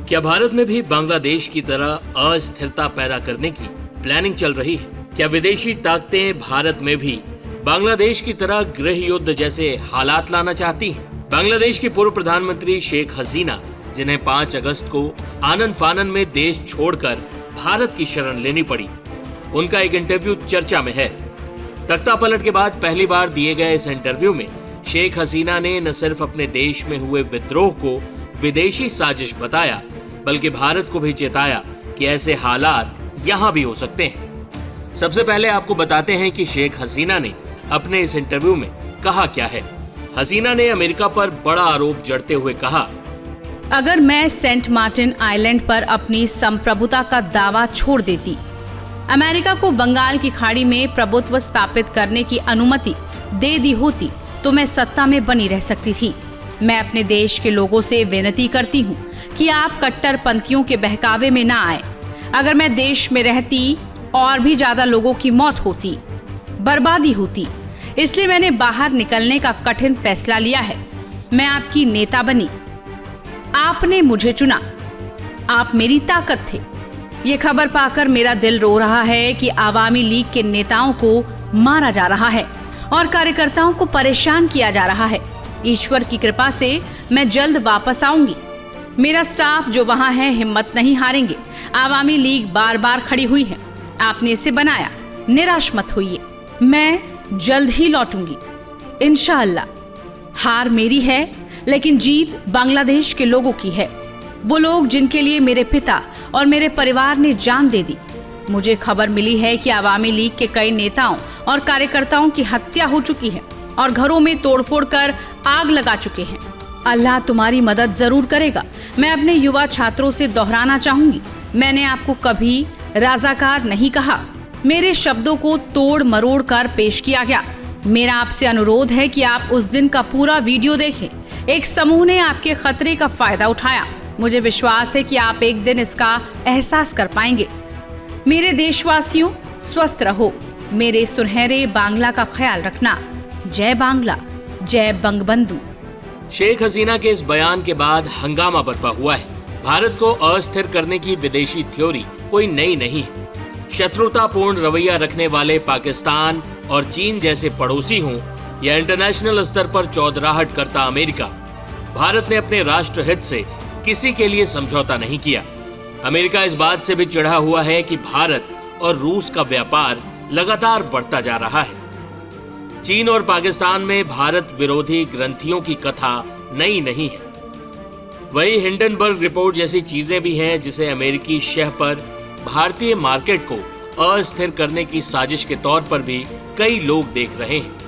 क्या भारत में भी बांग्लादेश की तरह अस्थिरता पैदा करने की प्लानिंग चल रही है? क्या विदेशी ताकतें भारत में भी बांग्लादेश की तरह गृह युद्ध जैसे हालात लाना चाहती हैं? बांग्लादेश की पूर्व प्रधानमंत्री शेख हसीना, जिन्हें 5 अगस्त को आनन फानन में देश छोड़कर भारत की शरण लेनी पड़ी, उनका एक इंटरव्यू चर्चा में है। तख्ता पलट के बाद पहली बार दिए गए इस इंटरव्यू में शेख हसीना ने न सिर्फ अपने देश में हुए विद्रोह को विदेशी साजिश बताया, बल्कि भारत को भी चेताया कि ऐसे हालात यहां भी हो सकते हैं। सबसे पहले आपको बताते हैं कि शेख हसीना ने अपने इस इंटरव्यू में कहा क्या है। हसीना ने अमेरिका पर बड़ा आरोप जड़ते हुए कहा, अगर मैं सेंट मार्टिन आइलैंड पर अपनी संप्रभुता का दावा छोड़ देती, अमेरिका को बंगाल की खाड़ी में प्रभुत्व स्थापित करने की अनुमति दे दी होती, तो मैं सत्ता में बनी रह सकती थी। मैं अपने देश के लोगों से विनती करती हूँ कि आप कट्टरपंथियों के बहकावे में ना आए। अगर मैं देश में रहती और भी ज्यादा लोगों की मौत होती, बर्बादी होती। इसलिए मैंने बाहर निकलने का कठिन फैसला लिया है। मैं आपकी नेता बनी, आपने मुझे चुना, आप मेरी ताकत थे। ये खबर पाकर मेरा दिल रो रहा है कि आवामी लीग के नेताओं को मारा जा रहा है और कार्यकर्ताओं को परेशान किया जा रहा है। ईश्वर की कृपा से मैं जल्द वापस आऊंगी। मेरा स्टाफ जो वहां है हिम्मत नहीं हारेंगे। आवामी लीग बार बार खड़ी हुई है, आपने इसे बनाया, निराश मत होइए। मैं जल्द ही लौटूंगी इंशाअल्लाह। हार मेरी है, लेकिन जीत बांग्लादेश के लोगों की है। वो लोग जिनके लिए मेरे पिता और मेरे परिवार ने जान दे दी। मुझे खबर मिली है कि आवामी लीग के कई नेताओं और कार्यकर्ताओं की हत्या हो चुकी है और घरों में तोड़फोड़ कर आग लगा चुके हैं। अल्लाह तुम्हारी मदद जरूर करेगा। मैं अपने युवा छात्रों से दोहराना चाहूंगी, मैंने आपको कभी राजाकार नहीं कहा। मेरे शब्दों को तोड़ मरोड़ कर पेश किया गया। मेरा आपसे अनुरोध है कि आप उस दिन का पूरा वीडियो देखें। एक समूह ने आपके खतरे का फायदा उठाया। मुझे विश्वास है कि आप एक दिन इसका एहसास कर पाएंगे। मेरे देशवासियों, स्वस्थ रहो। मेरे सुनहरे बांग्ला का ख्याल रखना। जय बांग्ला, जय बंगबंधु। शेख हसीना के इस बयान के बाद हंगामा बरपा हुआ है। भारत को अस्थिर करने की विदेशी थ्योरी कोई नई नहीं है। शत्रुतापूर्ण रवैया रखने वाले पाकिस्तान और चीन जैसे पड़ोसी हों या इंटरनेशनल स्तर पर चौधराहट करता अमेरिका, भारत ने अपने राष्ट्रहित से किसी के लिए समझौता नहीं किया। अमेरिका इस बात से भी चिढ़ा हुआ है कि भारत और रूस का व्यापार लगातार बढ़ता जा रहा है। चीन और पाकिस्तान में भारत विरोधी ग्रंथियों की कथा नई नहीं है। वही हिंडनबर्ग रिपोर्ट जैसी चीजें भी हैं जिसे अमेरिकी शह पर भारतीय मार्केट को अस्थिर करने की साजिश के तौर पर भी कई लोग देख रहे हैं।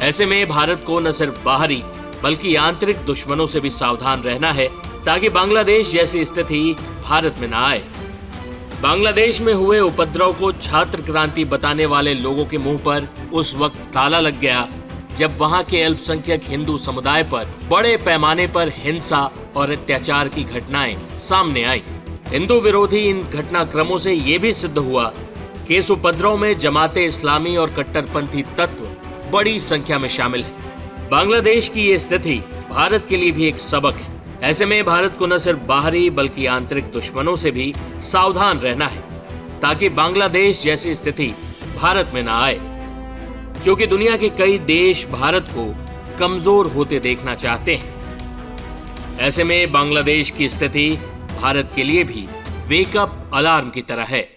ऐसे में भारत को न सिर्फ बाहरी बल्कि आंतरिक दुश्मनों से भी सावधान रहना है, ताकि बांग्लादेश जैसी स्थिति भारत में न आए। बांग्लादेश में हुए उपद्रव को छात्र क्रांति बताने वाले लोगों के मुंह पर उस वक्त ताला लग गया जब वहां के अल्पसंख्यक हिंदू समुदाय पर बड़े पैमाने पर हिंसा और अत्याचार की घटनाएं सामने आई। हिंदू विरोधी इन घटनाक्रमों से ये भी सिद्ध हुआ कि इस उपद्रव में जमाते इस्लामी और कट्टरपंथी तत्व बड़ी संख्या में शामिल है। बांग्लादेश की ये स्थिति भारत के लिए भी एक सबक है। ऐसे में भारत को न सिर्फ बाहरी बल्कि आंतरिक दुश्मनों से भी सावधान रहना है, ताकि बांग्लादेश जैसी स्थिति भारत में न आए, क्योंकि दुनिया के कई देश भारत को कमजोर होते देखना चाहते हैं। ऐसे में बांग्लादेश की स्थिति भारत के लिए भी वेकअप अलार्म की तरह है।